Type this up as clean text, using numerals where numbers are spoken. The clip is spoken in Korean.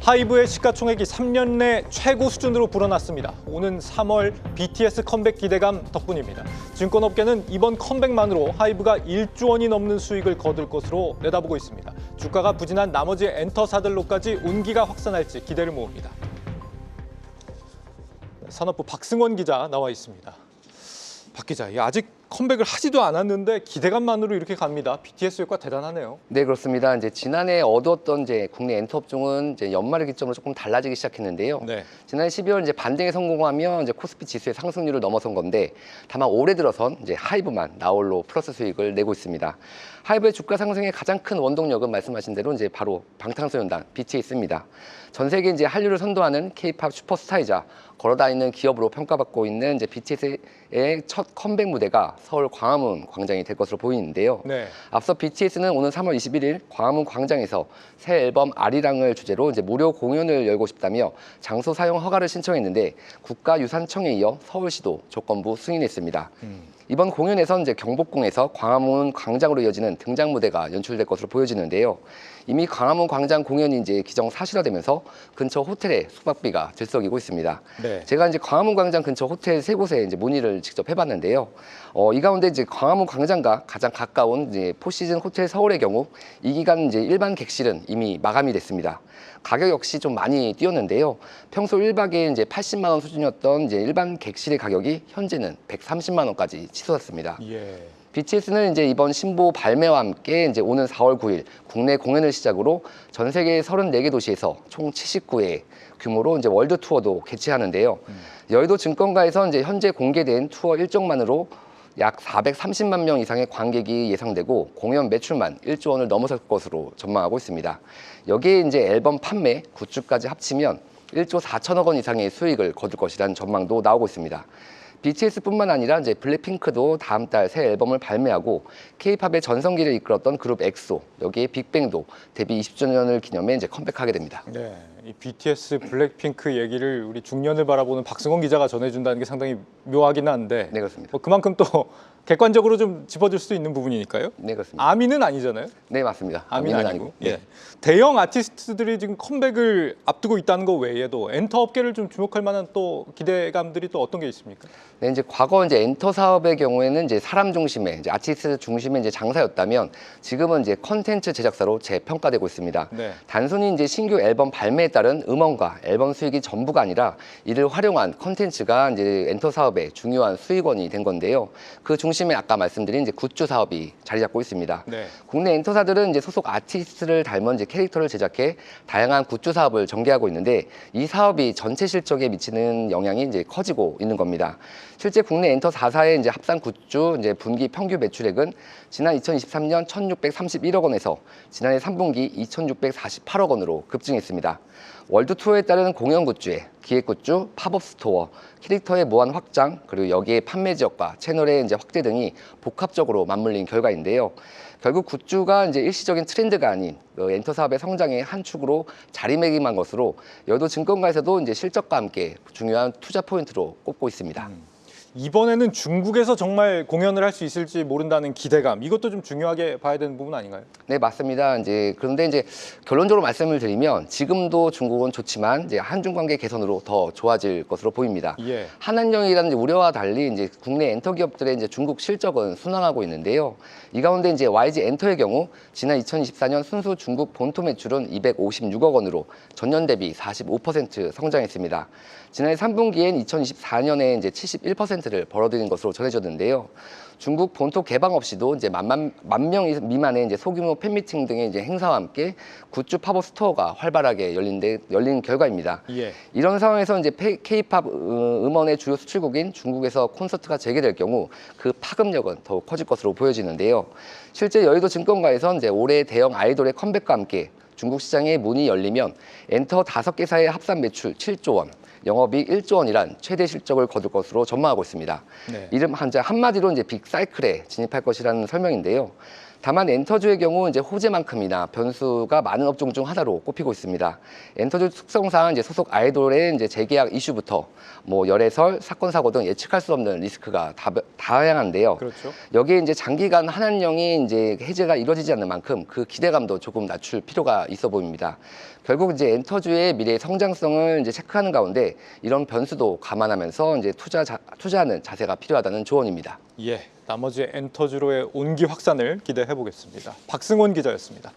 하이브의 시가총액이 3년 내 최고 수준으로 불어났습니다. 오는 3월 BTS 컴백 기대감 덕분입니다. 증권업계는 이번 컴백만으로 하이브가 1조 원이 넘는 수익을 거둘 것으로 내다보고 있습니다. 주가가 부진한 나머지 엔터사들로까지 온기가 확산할지 기대를 모읍니다. 산업부 박승원 기자 나와 있습니다. 박 기자, 아직 컴백을 하지도 않았는데 기대감만으로 이렇게 갑니다. BTS 효과 대단하네요. 네, 그렇습니다. 이제 지난해 얻었던 국내 엔터 업종은 연말을 기점으로 조금 달라지기 시작했는데요. 네. 지난해 12월 반등에 성공하며 코스피 지수의 상승률을 넘어선 건데, 다만 올해 들어선 하이브만 나홀로 플러스 수익을 내고 있습니다. 하이브의 주가 상승의 가장 큰 원동력은 말씀하신 대로 바로 방탄소년단 BTS입니다. 전 세계 한류를 선도하는 K-팝 슈퍼스타이자 걸어다니는 기업으로 평가받고 있는 BTS의 첫 컴백 무대가 서울 광화문 광장이 될 것으로 보이는데요. 네. 앞서 BTS는 오는 3월 21일 광화문 광장에서 새 앨범 아리랑을 주제로 무료 공연을 열고 싶다며 장소 사용 허가를 신청했는데 국가유산청에 이어 서울시도 조건부 승인했습니다. 이번 공연에선 경복궁에서 광화문 광장으로 이어지는 등장 무대가 연출될 것으로 보여지는데요. 이미 광화문 광장 공연이 기정 사실화되면서 근처 호텔에 숙박비가 들썩이고 있습니다. 네. 제가 광화문 광장 근처 호텔 세 곳에 문의를 직접 해봤는데요. 이 가운데 광화문 광장과 가장 가까운 포시즌 호텔 서울의 경우 이 기간 일반 객실은 이미 마감이 됐습니다. 가격 역시 좀 많이 뛰었는데요. 평소 1박에 80만 원 수준이었던 일반 객실의 가격이 현재는 130만 원까지 치솟았습니다. 예. BTS는 이번 신보 발매와 함께 오는 4월 9일 국내 공연을 시작으로 전 세계 34개 도시에서 총 79회 규모로 월드 투어도 개최하는데요. 여의도 증권가에서 현재 공개된 투어 일정만으로 약 430만 명 이상의 관객이 예상되고 공연 매출만 1조 원을 넘어설 것으로 전망하고 있습니다. 여기에 앨범 판매, 굿즈까지 합치면 1조 4천억 원 이상의 수익을 거둘 것이라는 전망도 나오고 있습니다. BTS뿐만 아니라 블랙핑크도 다음 달 새 앨범을 발매하고 K-팝의 전성기를 이끌었던 그룹 엑소, 여기에 빅뱅도 데뷔 20주년을 기념해 컴백하게 됩니다. 네, 이 BTS 블랙핑크 얘기를 우리 중년을 바라보는 박승원 기자가 전해준다는 게 상당히 묘하긴 한데, 네, 그렇습니다. 그만큼 또 객관적으로 좀 짚어줄 수 있는 부분이니까요. 네, 그렇습니다. 아미는 아니잖아요. 네, 맞습니다. 아미는 아니고. 네. 예. 대형 아티스트들이 지금 컴백을 앞두고 있다는 거 외에도 엔터 업계를 좀 주목할 만한 또 기대감들이 또 어떤 게 있습니까? 네, 과거 엔터 사업의 경우에는 사람 중심의 아티스트 중심의 장사였다면 지금은 컨텐츠 제작사로 재평가되고 있습니다. 네. 단순히 신규 앨범 발매에 따른 음원과 앨범 수익이 전부가 아니라 이를 활용한 컨텐츠가 엔터 사업의 중요한 수익원이 된 건데요. 그 중심에 아까 말씀드린 굿즈 사업이 자리 잡고 있습니다. 네. 국내 엔터사들은 소속 아티스트를 닮은 캐릭터를 제작해 다양한 굿즈 사업을 전개하고 있는데 이 사업이 전체 실적에 미치는 영향이 커지고 있는 겁니다. 실제 국내 엔터 4사의 합산 굿즈 분기 평균 매출액은 지난 2023년 1,631억 원에서 지난해 3분기 2,648억 원으로 급증했습니다. 월드 투어에 따른 공연 굿즈에 기획 굿즈, 팝업 스토어, 캐릭터의 무한 확장, 그리고 여기에 판매 지역과 채널의 확대 등이 복합적으로 맞물린 결과인데요. 결국 굿즈가 일시적인 트렌드가 아닌 엔터 사업의 성장의 한 축으로 자리매김한 것으로 여의도 증권가에서도 실적과 함께 중요한 투자 포인트로 꼽고 있습니다. 이번에는 중국에서 정말 공연을 할 수 있을지 모른다는 기대감, 이것도 좀 중요하게 봐야 되는 부분 아닌가요? 네, 맞습니다. 그런데 결론적으로 말씀을 드리면 지금도 중국은 좋지만 한중 관계 개선으로 더 좋아질 것으로 보입니다. 예. 한한령이라는 우려와 달리 국내 엔터 기업들의 중국 실적은 순항하고 있는데요. 이 가운데 YG 엔터의 경우 지난 2024년 순수 중국 본토 매출은 256억 원으로 전년 대비 45% 성장했습니다. 지난해 3분기엔 2024년에 71%를 벌어들인 것으로 전해졌는데요. 중국 본토 개방 없이도 만 명 미만의 소규모 팬미팅 등의 행사와 함께 굿즈 팝업 스토어가 활발하게 열린 결과입니다. 예. 이런 상황에서 K-팝 음원의 주요 수출국인 중국에서 콘서트가 재개될 경우 그 파급력은 더욱 커질 것으로 보여지는데요. 실제 여의도 증권가에선 올해 대형 아이돌의 컴백과 함께 중국 시장에 문이 열리면 엔터 5개사의 합산 매출 7조 원, 영업이익 1조 원이란 최대 실적을 거둘 것으로 전망하고 있습니다. 네. 이름 한마디로 빅사이클에 진입할 것이라는 설명인데요. 다만 엔터주의 경우 이제 호재만큼이나 변수가 많은 업종 중 하나로 꼽히고 있습니다. 엔터주 특성상 이제 소속 아이돌의 이제 재계약 이슈부터 뭐 열애설, 사건 사고 등 예측할 수 없는 리스크가 다양한데요. 그렇죠. 여기에 이제 장기간 한한령이 이제 해제가 이루어지지 않는 만큼 그 기대감도 조금 낮출 필요가 있어 보입니다. 결국 이제 엔터주의 미래 성장성을 이제 체크하는 가운데 이런 변수도 감안하면서 이제 투자하는 자세가 필요하다는 조언입니다. 예, 나머지 엔터주로의 온기 확산을 기대해 보겠습니다. 박승원 기자였습니다.